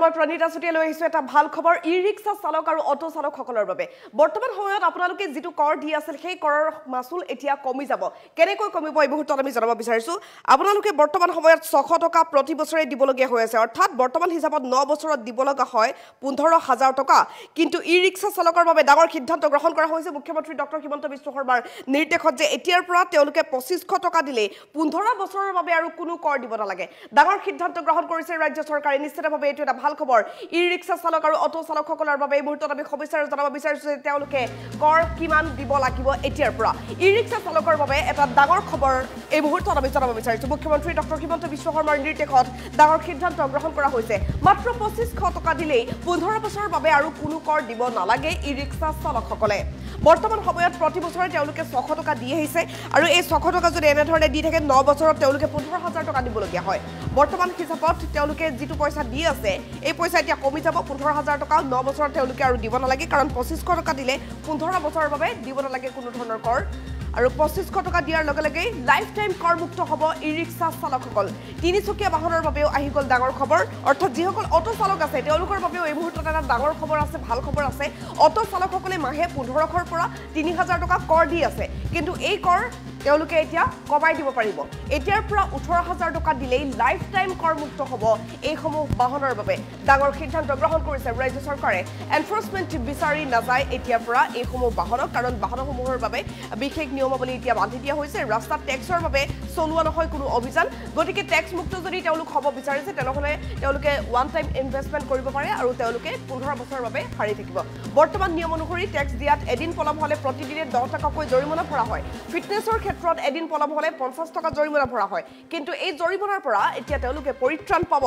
মই প্ৰণীতা চুটিয়া লৈ আহিছো এটা ভাল খবৰ ই-ৰিক্সা চালক আৰু অটো চালকসকলৰ বাবে বৰ্তমান সময়ত আপোনালোকে যেটো কৰ দি আছিল সেই কৰৰ মাসুল এতিয়া কমি যাব কেনেকৈ কমিব এই মুহূৰ্তত আমি জানিব বিচাৰিছো আপোনালোকে বৰ্তমান সময়ত 600 টকা প্ৰতি বছৰে দিবলগীয়া হৈ আছে অৰ্থাৎ বৰ্তমান হিচাপত 9 বছৰত দিবলগা হয় 15000 টকা কিন্তু ই-ৰিক্সা চালকৰ বাবে ডাঙৰ সিদ্ধান্ত গ্ৰহণ কৰা হৈছে মুখ্যমন্ত্ৰী ডক্টৰ হিমন্ত বিশ্ব শৰ্মাৰ নিৰ্দেশত যে এতিয়াৰ পৰা তেওঁলোকে 2500 টকা দিলে 15 বছৰৰ বাবে আৰু কোনো কৰ দিব নালাগে ডাঙৰ সিদ্ধান্ত গ্ৰহণ কৰিছে ৰাজ্য চৰকাৰে নিশ্চিতভাৱে এটো এটা ভাল খবৰ ই-ৰিক্সা চালক আৰু অটো চালকসকলৰ বাবে এই মুহূৰ্তত আমি খবৰচাৰ জনাব বিচাৰিছো যে তেওঁলোকে কৰ কিমান দিব লাগিব এতিয়াৰ পৰা ই-ৰিক্সা চালকৰ বাবে এটা ডাঙৰ খবৰ এই মুহূৰ্তত আমি জনাব বিচাৰিছো মুখ্যমন্ত্ৰী ডক্টৰ হিমন্ত বিশ্ব শৰ্মাৰ নিৰ্দেশত ডাঙৰ সিদ্ধান্ত গ্ৰহণ কৰা হৈছে মাত্ৰ 2500 টকা দিলেই 15 বছৰৰ বাবে আৰু কোনো কৰ দিব নালাগে ই-ৰিক্সা চালকসকলে বৰ্তমান সময়ত প্ৰতি বছৰে তেওঁলোকে 600 টকা দি আহিছে আৰু এই 600 টকা যদি এনে ধৰণে দি থাকে 9 বছৰত তেওঁলোকে 15000 টকা দিবলগীয়া হয় বৰ্তমান হিচাপত তেওঁলোকে যেটো পইচা দি আছে এই পইচা এতিয়া কমি যাব 15000 টকা 9 বছৰত তেওঁলোকে আৰু দিব নালাগে কাৰণ 2500 টকা দিলে 15 বছৰৰ বাবে দিব নালাগে কোনো ধৰণৰ কৰ আৰু 2500 টকা দিয়াৰ লগে লগে লাইফ টাইম কৰ মুক্ত হ'ব ই-ৰিক্সা চালকসকল তিনিচকীয়া বাহনৰ বাবেও আহি গল ডাঙৰ খবৰ অৰ্থাৎ যিসকল অটো চালক আছে তেওঁলোকৰ বাবেও এই মুহূৰ্তত এটা ডাঙৰ খবৰ আছে ভাল খবৰ আছে অটো চালকসকলে মাহে 1500 পৰা 3000 টকা কৰ দি আছে কিন্তু এই কৰ তেওঁলোকে এতিয়া কমাই দিব পাৰিব এতিয়াৰ পৰা 18000 টকা দিলেই লাইফ টাইম কৰ মুক্ত হ'ব এই সমূহ বাহনৰ বাবে ডাঙৰ সিদ্ধান্ত গ্ৰহণ কৰিছে ৰাজ্য চৰকাৰে এনফোৰ্সমেন্ট বিচাৰি নাযায় এতিয়াৰ পৰা এই সমূহ বাহনক কাৰণ বাহনসমূহৰ বাবে বিশেষ নিয়মাৱলী এতিয়া বান্ধি দিয়া হৈছে ৰাস্তাত টেক্সৰ বাবে চলোৱা নহয় কোনো অভিযান গতিকে টেক্স মুক্ত যদি তেওঁলোক হ'ব বিচাৰিছে তেনেহলে তেওঁলোকে ওৱান টাইম ইনভেষ্টমেন্ট কৰিব পাৰে আৰু তেওঁলোকে 15 বছৰৰ বাবে হাৰি থাকিব বৰ্তমান নিয়ম অনুসৰি টেক্স দিয়াত এদিন পলম হলে প্ৰতিদিনে 10 টকাকৈ জৰিমনা ভৰা হয় ফিটনেছৰ ক্ষেত্ৰত এদিন পলম হলে 50 টকা জৰিমনা ভৰা হয় কিন্তু এই জৰিমনাৰ পৰা এতিয়া তেওঁলোকে পৰিত্ৰাণ পাব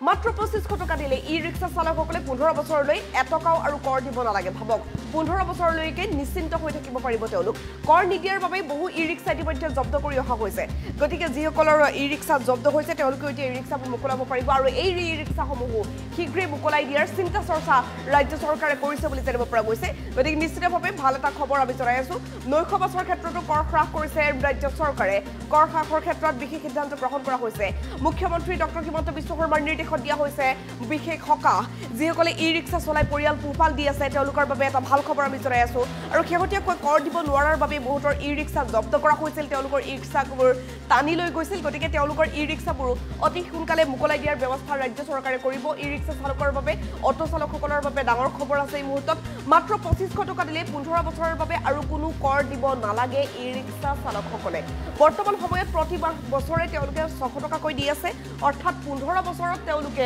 মাত্ৰ 2500 টকা দিলে ই-ৰিক্সা চালকসকলে 15 বছৰলৈ এটকাও আৰু কৰ দিব নালাগে ভাবক 15 বছৰলৈকে নিশ্চিন্ত হৈ থাকিব পাৰিব তেওঁলোক কৰ নিদিয়াৰ বাবে বহু ই-ৰিক্সা ইতিমধ্যে জব্দ কৰি অহা হৈছে গতিকে যিসকলৰ ই-ৰিক্সা জব্দ হৈছে তেওঁলোকে এতিয়া ই-ৰিক্সাবোৰ মুকলাব পাৰিব আৰু এই ই-ৰিক্সাসমূহ শীঘ্ৰেই মুকলাই দিয়াৰ চিন্তা চৰ্চা ৰাজ্য চৰকাৰে কৰিছে বুলি জানিব পৰা গৈছে গতিকে নিশ্চিতভাৱে ভাল এটা খবৰ আমি জনাই আছো নৈশ বাছৰ ক্ষেত্ৰতো কৰ হ্ৰাস কৰিছে ৰাজ্য চৰকাৰে কৰ হ্ৰাসৰ ক্ষেত্ৰত বিশেষ সিদ্ধান্ত গ্ৰহণ কৰা হৈছে মুখ্যমন্ত্ৰী ডক্টৰ হিমন্ত বিশ্ব শৰ্মাৰ নিৰ্দেশত দিয়া হৈছে বিশেষ সকাহ যিসকলে ই-ৰিক্সা চলাই পৰিয়াল পোহপাল দি আছে তেওঁলোকৰ বাবে এটা ভাল খবৰ আমি জনাই আছো আৰু শেহতীয়াকৈ কৰ দিব নোৱাৰাৰ বাবে বহুতৰ ই-ৰিক্সা জব্দ কৰা হৈছিল তেওঁলোকৰ ই-ৰিক্সাবোৰ টানি লৈ গৈছিল গতিকে তেওঁলোকৰ ই-ৰিক্সাবোৰ অতি সোনকালে মুকলাই দিয়াৰ ব্যৱস্থা ৰাজ্য চৰকাৰে কৰিব ই-ৰিক্সা চালকৰ বাবে অটো চালকসকলৰ বাবে ডাঙৰ খবৰ আছে এই মুহূৰ্তত মাত্ৰ 2500 টকা দিলে 15 বছৰৰ বাবে আৰু কোনো কৰ দিব নালাগে ই-ৰিক্সা চালকসকলে বৰ্তমান সময়ত প্ৰতি বছৰে তেওঁলোকে 600 টকাকৈ দি আছে অৰ্থাৎ 15 বছৰত তেওঁলোকে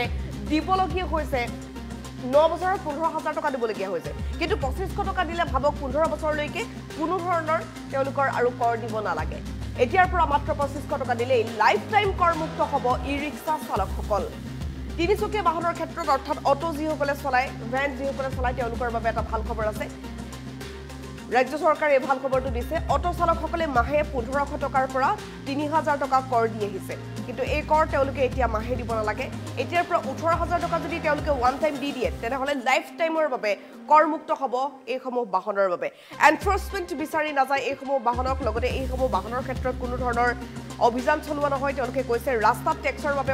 দিবলগীয়া হৈছে 9 বছৰত 15000 টকা দিবলগীয়া হৈছে কিন্তু 2500 টকা দিলে ভাবক 15 বছৰলৈকে কোনো ধৰণৰ তেওঁলোকৰ আৰু কৰ দিব নালাগে এতিয়াৰ পৰা মাত্ৰ 2500 টকা দিলেই লাইফ টাইম কৰ মুক্ত হ'ব ই-ৰিক্সা চালকসকল তিনিচকীয়া বাহনৰ ক্ষেত্ৰত অৰ্থাৎ অটো যিসকলে চলাই ভেন যিসকলে চলাই তেওঁলোকৰ বাবে এটা ভাল খবৰ আছে ৰাজ্য চৰকাৰে ভাল খবৰটো দিছে অটো চালকসকলে মাহে 1500 টকাৰ পৰা 3000 টকা কৰ দি আহিছে কিন্তু এই কৰ তেওঁলোকে এতিয়া মাহে দিব নালাগে এতিয়াৰ পৰা 18000 টকা যদি তেওঁলোকে ওৱান টাইম দি দিয়ে তেনেহলে লাইফ টাইমৰ বাবে কৰ মুক্ত হ'ব এই সমূহ বাহনৰ বাবে এনফোৰ্সমেন্ট বিচাৰি নাযায় এই সমূহ বাহনক লগতে এই সমূহ বাহনৰ ক্ষেত্ৰত কোনো ধৰণৰ অভিযান চলোৱা নহয় তেওঁলোকে কৈছে ৰাস্তাত টেক্সৰ বাবে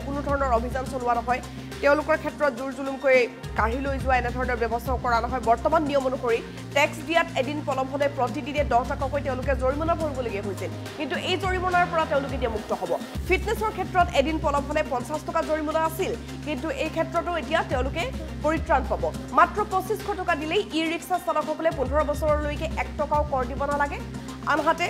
কোনো ধৰণৰ অভিযান চলোৱা নহয় তেওঁলোকৰ ক্ষেত্ৰত জোৰ জুলুমকৈ কাঢ়ি লৈ যোৱা এনে ধৰণৰ ব্যৱস্থা কৰা নহয় বৰ্তমান নিয়ম অনুসৰি টেক্স দিয়াত এদিন পলম হলে প্ৰতিদিনে 10 টকাকৈ তেওঁলোকে জৰিমনা ভৰিবলগীয়া হৈছিল কিন্তু এই জৰিমনাৰ পৰা তেওঁলোকে এতিয়া মুক্ত হ'ব ফিটনেছৰ ক্ষেত্ৰত এদিন পলম হলে 50 টকা জৰিমনা আছিল কিন্তু এই ক্ষেত্ৰতো এতিয়া তেওঁলোকে পৰিত্ৰাণ পাব মাত্ৰ 2500 টকা দিলেই ই-ৰিক্সা চালকসকলে 15 বছৰলৈকে 1 টকাও কৰ দিব নালাগে আনহাতে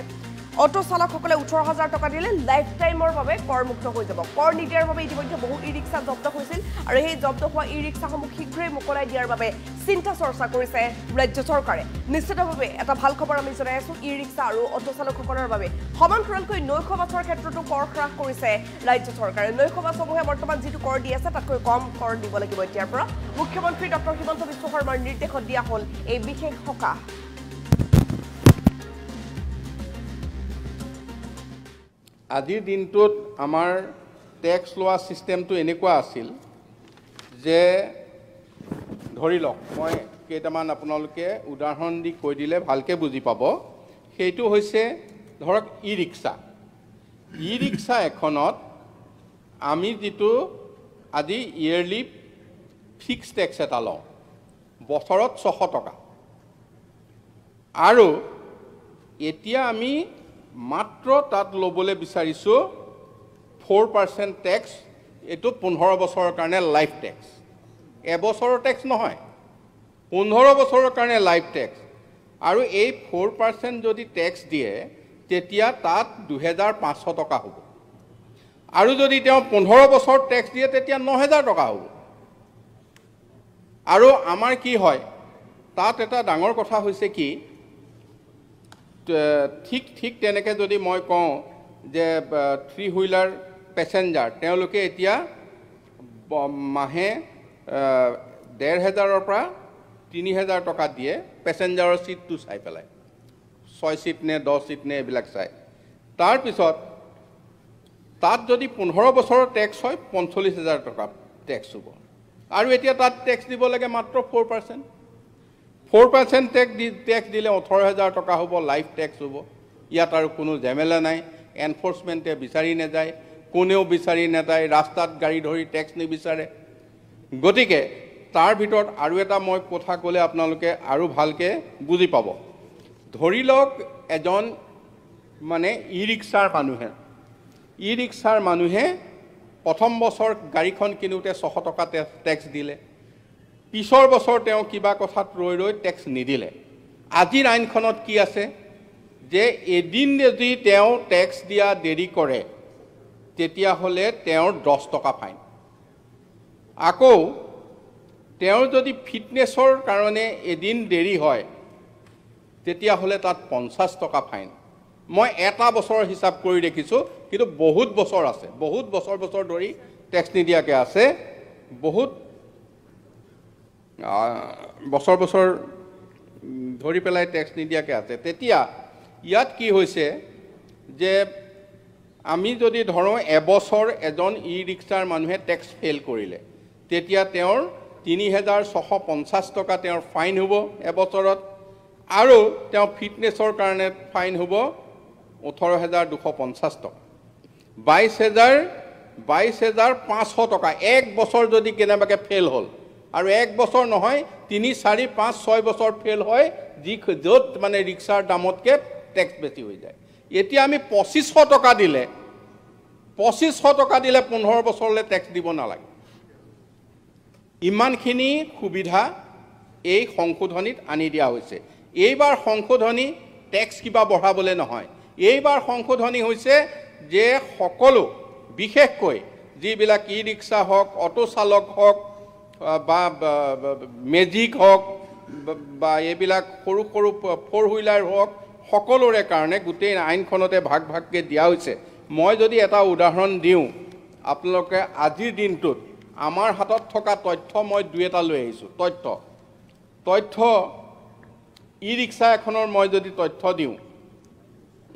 অটো চালকসকলে 18000 টকা দিলে লাইফ টাইমৰ বাবে কৰ মুক্ত হৈ যাব কৰ নিদিয়াৰ বাবে ইতিমধ্যে বহু ই-ৰিক্সা জব্দ হৈছিল আৰু এই জব্দ হোৱা ই-ৰিক্সাসমূহ শীঘ্ৰেই মুকলাই দিয়াৰ বাবে চিন্তা চৰ্চা কৰিছে ৰাজ্য চৰকাৰে নিশ্চিতভাৱে এটা ভাল খবৰ আমি জনাই আছো ই-ৰিক্সা আৰু অটো চালকসকলৰ বাবে সমান্তৰালকৈ নৈশ বাছৰ ক্ষেত্ৰতো কৰ হ্ৰাস কৰিছে ৰাজ্য চৰকাৰে নৈশ বাছসমূহে বৰ্তমান যিটো কৰ দি আছে তাতকৈ কম কৰ দিব লাগিব এতিয়াৰ পৰা মুখ্যমন্ত্ৰী ডক্টৰ হিমন্ত বিশ্ব শৰ্মাৰ নিৰ্দেশত দিয়া হ'ল এই বিশেষ সকাহ আজিৰ দিনটোত আমাৰ টেক্স লোৱা সিস্টেমটো এনেকুৱা আছিল যে ধৰি লওক মই কেইটামান আপোনালোকে উদাহৰণ দি কৈ দিলে ভালকে বুজি পাব সেইটো হৈছে ধৰক ই-ৰিক্সা এখনত আমি যেটো আজি ইয়াৰলি ফিক্স টেক্স এটা লওঁ বছৰত 600 টকা আৰু এতিয়া আমি মাত্ৰ তাত ল'বলৈ বিচাৰিছোঁ 4% টেক্স এইটো 15 বছৰৰ কাৰণে লাইফ টেক্স এবছৰৰ টেক্স নহয় 15 বছৰৰ কাৰণে লাইফ টেক্স আৰু এই 4% যদি টেক্স দিয়ে তেতিয়া তাত 2500 টকা হ'ব আৰু যদি তেওঁ 15 বছৰ টেক্স দিয়ে তেতিয়া 9000 টকা হ'ব আৰু আমাৰ কি হয় তাত এটা ডাঙৰ কথা হৈছে কি ঠিক তেনেকৈ যদি মই কওঁ যে 3 হুইলাৰ পেছেঞ্জাৰ তেওঁলোকে এতিয়া মাহে 1500 পৰা 3000 টকা দিয়ে পেছেঞ্জাৰৰ সিটটো চাই পেলাই 6 সিট নে 10 সিট নে এইবিলাক চাই তাৰপিছত তাত যদি 15 বছৰৰ টেক্স হয় 45000 টকা টেক্স হ'ব আৰু এতিয়া তাত টেক্স দিব লাগে মাত্ৰ 4% 4% টেক্স দিলে 18000 টকা হ'ব লাইফ টেক্স হ'ব ইয়াত আৰু কোনো ঝেমেলা নাই এনফোৰ্সমেণ্টে বিচাৰি নাযায় কোনেও বিচাৰি নাযায় ৰাস্তাত গাড়ী ধৰি টেক্স নিবিচাৰে গতিকে তাৰ ভিতৰত আৰু এটা মই কথা ক'লে আপোনালোকে আৰু ভালকৈ বুজি পাব ধৰি লওক এজন মানে ই ৰিক্সাৰ মানুহে প্ৰথম বছৰ গাড়ীখন কিনোতে 600 টকা টেক্স দিলে পিছৰ বছৰ তেওঁ কিবা কথাত ৰৈ টেক্স নিদিলে আজিৰ আইনখনত কি আছে যে এদিন যদি তেওঁ টেক্স দিয়া দেৰি কৰে তেতিয়াহ'লে তেওঁৰ 10 টকা ফাইন আকৌ তেওঁ যদি ফিটনেছৰ কাৰণে এদিন দেৰি হয় তেতিয়াহ'লে তাত 50 টকা ফাইন মই এটা বছৰৰ হিচাপ কৰি দেখিছোঁ কিন্তু বহুত বছৰ আছে বহুত বছৰ ধৰি টেক্স নিদিয়াকৈ আছে বহুত বছৰ ধৰি পেলাই টেক্স নিদিয়াকৈ আছে তেতিয়া ইয়াত কি হৈছে যে আমি যদি ধৰোঁ এবছৰ এজন ই ৰিক্সাৰ মানুহে টেক্স ফেইল কৰিলে তেতিয়া তেওঁৰ 3650 টকা তেওঁৰ ফাইন হ'ব এবছৰত আৰু তেওঁ ফিটনেছৰ কাৰণে ফাইন হ'ব 18250 টকা 22500 টকা এক বছৰ যদি কেনেবাকৈ ফেইল হ'ল আৰু এক বছৰ নহয় 3 4 5 6 বছৰ ফেইল হয় য'ত মানে ৰিক্সাৰ দামতকৈ টেক্স বেছি হৈ যায় এতিয়া আমি 2500 টকা দিলে 15 বছৰলৈ টেক্স দিব নালাগে ইমানখিনি সুবিধা এই সংশোধনীত আনি দিয়া হৈছে এইবাৰ সংশোধনী টেক্স কিবা বঢ়াবলৈ নহয় এইবাৰ সংশোধনী হৈছে যে সকলো বিশেষকৈ যিবিলাক ই ৰিক্সা হওক অটো চালক হওক বা মেজিক হওক বা এইবিলাক সৰু 4 হুইলাৰ হওক সকলোৰে কাৰণে গোটেই আইনখনতে ভাগকৈ দিয়া হৈছে মই যদি এটা উদাহৰণ দিওঁ আপোনালোকে আজিৰ দিনটোত আমাৰ হাতত থকা তথ্য মই দুই এটা লৈ আহিছোঁ তথ্য ই ৰিক্সা এখনৰ মই যদি তথ্য দিওঁ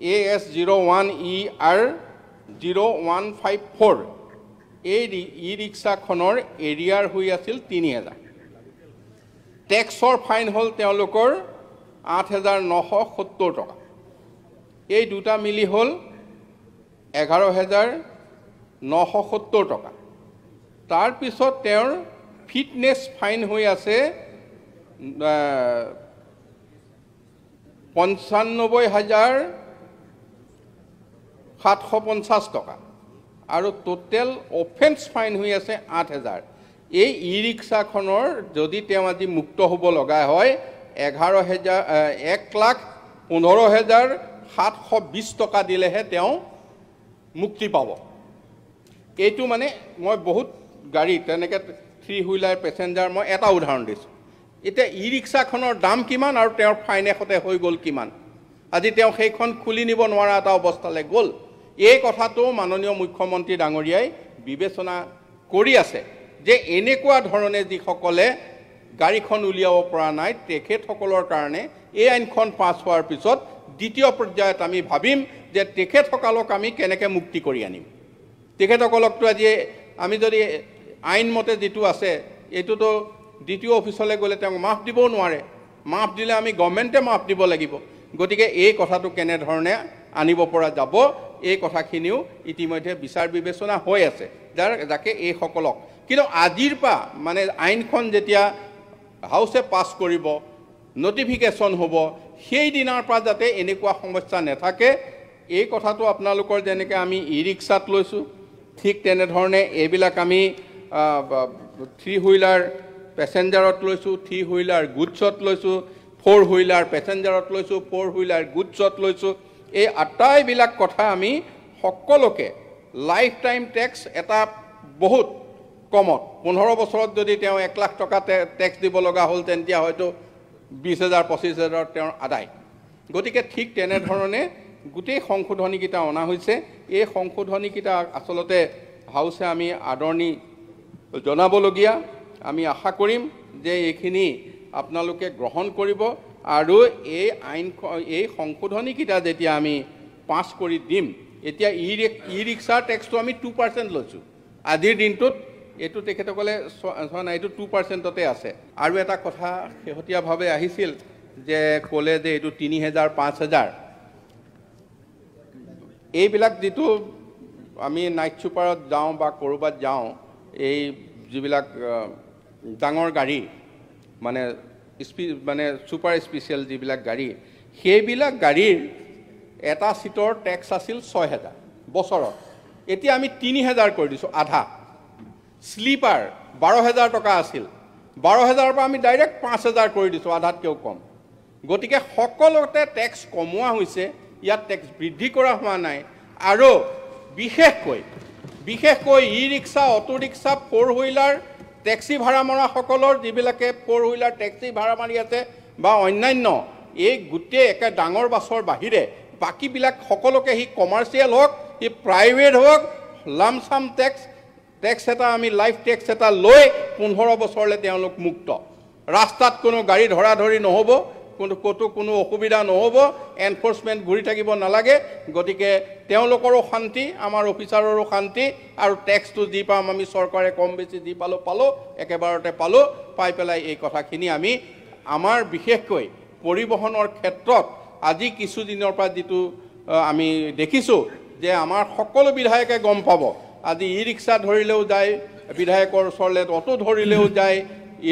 AS01ER0154 এই ই ৰিক্সাখনৰ এৰিয়াৰ হৈ আছিল 3000 টেক্সৰ ফাইন হ'ল তেওঁলোকৰ 8970 টকা এই দুটা মিলি হ'ল 11970 টকা তাৰপিছত তেওঁৰ ফিটনেছ ফাইন হৈ আছে 95750 টকা আৰু টোটেল অফেন্স ফাইন হৈ আছে 8000 এই ই ৰিক্সাখনৰ যদি তেওঁ আজি মুক্ত হ'ব লগা হয় 1,15,720 টকা দিলেহে তেওঁ মুক্তি পাব এইটো মানে মই বহুত গাড়ী তেনেকৈ 3 হুইলাৰ পেছেঞ্জাৰ মই এটা উদাহৰণ দিছোঁ এতিয়া ই ৰিক্সাখনৰ দাম কিমান আৰু তেওঁৰ ফাইন এখতে হৈ গ'ল কিমান আজি তেওঁ সেইখন খুলি নিব নোৱাৰা এটা অৱস্থালৈ গ'ল এই কথাটো মাননীয় মুখ্যমন্ত্ৰী ডাঙৰীয়াই বিবেচনা কৰি আছে যে এনেকুৱা ধৰণে যিসকলে গাড়ীখন উলিয়াব পৰা নাই তেখেতসকলৰ কাৰণে এই আইনখন পাছ হোৱাৰ পিছত দ্বিতীয় পৰ্যায়ত আমি ভাবিম যে তেখেতসকলক আমি কেনেকৈ মুক্তি কৰি আনিম তেখেতসকলকতো আজি আমি যদি আইন মতে যিটো আছে এইটোতো দ্বিতীয় অফিচলৈ গ'লে তেওঁক মাফ দিবও নোৱাৰে মাফ দিলে আমি গভৰ্ণমেণ্টে মাফ দিব লাগিব গতিকে এই কথাটো কেনেধৰণে আনিব পৰা যাব এই কথাখিনিও ইতিমধ্যে বিচাৰ বিবেচনা হৈ আছে যাকে এইসকলক কিন্তু আজিৰ পৰা মানে আইনখন যেতিয়া হাউচে পাছ কৰিব নটিফিকেশ্যন হ'ব সেই দিনাৰ পৰা যাতে এনেকুৱা সমস্যা নাথাকে এই কথাটো আপোনালোকৰ যেনেকৈ আমি ই ৰিক্সাত লৈছোঁ ঠিক তেনেধৰণে এইবিলাক আমি 3 হুইলাৰ পেছেঞ্জাৰত লৈছোঁ 3 হুইলাৰ গুডছত লৈছোঁ 4 হুইলাৰ পেছেঞ্জাৰত লৈছোঁ 4 হুইলাৰ গুডছত লৈছোঁ এই আটাইবিলাক কথা আমি সকলোকে লাইফ টাইম টেক্স এটা বহুত কমত 15 বছৰত যদি তেওঁ 1 লাখ টকা টেক্স দিব লগা হ'ল তেতিয়া হয়তো 20,000 25,000 তেওঁৰ আদায় গতিকে ঠিক তেনেধৰণে গোটেই সংশোধনীকেইটা অনা হৈছে এই সংশোধনীকেইটা আচলতে হাউচে আমি আদৰণি জনাবলগীয়া আমি আশা কৰিম যে এইখিনি আপোনালোকে গ্ৰহণ কৰিব আৰু এই সংশোধনীকেইটা যেতিয়া আমি পাছ কৰি দিম এতিয়া ই ৰিক্সাৰ টেক্সটো আমি 2% লৈছোঁ আজিৰ দিনটোত এইটো তেখেতসকলে চোৱা নাই এইটো 2%তে আছে আৰু এটা কথা শেহতীয়াভাৱে আহিছিল যে ক'লে যে এইটো 3,000 5,000 এইবিলাক যিটো আমি নাইট ছুপাৰত যাওঁ বা ক'ৰবাত যাওঁ এই যিবিলাক ডাঙৰ গাড়ী মানে ছুপাৰ স্পেচিয়েল যিবিলাক গাড়ী সেইবিলাক গাড়ীৰ এটা সিটৰ টেক্স আছিল 6,000 বছৰত এতিয়া আমি 3,000 কৰি দিছোঁ আধা স্লিপাৰ 12,000 টকা আছিল 12,000ৰ পৰা আমি ডাইৰেক্ট 5,000 কৰি দিছোঁ আধাতকৈও কম গতিকে সকলোতে টেক্স কমোৱা হৈছে ইয়াত টেক্স বৃদ্ধি কৰা হোৱা নাই আৰু বিশেষকৈ e rickshaw auto rickshaw 4 wheeler taxi ভাড়া মৰাসকলৰ যিবিলাকে 4 হুইলাৰ টেক্সি ভাড়া মাৰি আছে বা অন্যান্য এই গোটেই একে ডাঙৰ বাছৰ বাহিৰে বাকীবিলাক সকলোকে সি কমাৰ্চিয়েল হওক সি প্ৰাইভেট হওক লামচাম টেক্স এটা আমি লাইফ টেক্স এটা লৈ 15 বছৰলৈ তেওঁলোক মুক্ত ৰাস্তাত কোনো গাড়ী ধৰাধৰি নহ'ব ক'তো কোনো অসুবিধা নহ'ব এনফৰ্চমেণ্ট ঘূৰি থাকিব নালাগে গতিকে তেওঁলোকৰো শান্তি আমাৰ অফিচাৰৰো শান্তি আৰু টেক্সটো যি পাম আমি চৰকাৰে কম বেছি যি পালোঁ একেবাৰতে পাই পেলাই এই কথাখিনি আমি আমাৰ বিশেষকৈ পৰিবহণৰ ক্ষেত্ৰত আজি কিছুদিনৰ পৰা যিটো আমি দেখিছোঁ যে আমাৰ সকলো বিধায়কে গম পাব আজি ই ৰিক্সা ধৰিলেও যায় বিধায়কৰ ওচৰলৈ অটো ধৰিলেও যায়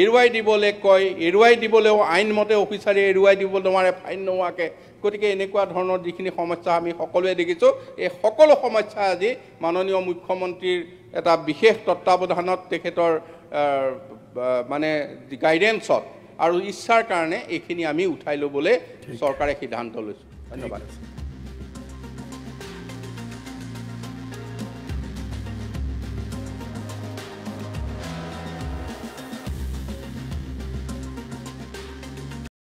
এৰুৱাই দিবলৈ কয় এৰুৱাই দিবলৈও আইনমতে অফিচাৰে এৰুৱাই দিব নোৱাৰে ফাইন নোহোৱাকৈ গতিকে এনেকুৱা ধৰণৰ যিখিনি সমস্যা আমি সকলোৱে দেখিছোঁ এই সকলো সমস্যা আজি মাননীয় মুখ্যমন্ত্ৰীৰ এটা বিশেষ তত্ত্বাৱধানত তেখেতৰ মানে গাইডেন্সত আৰু ইচ্ছাৰ কাৰণে এইখিনি আমি উঠাই ল'বলৈ চৰকাৰে সিদ্ধান্ত লৈছোঁ ধন্যবাদ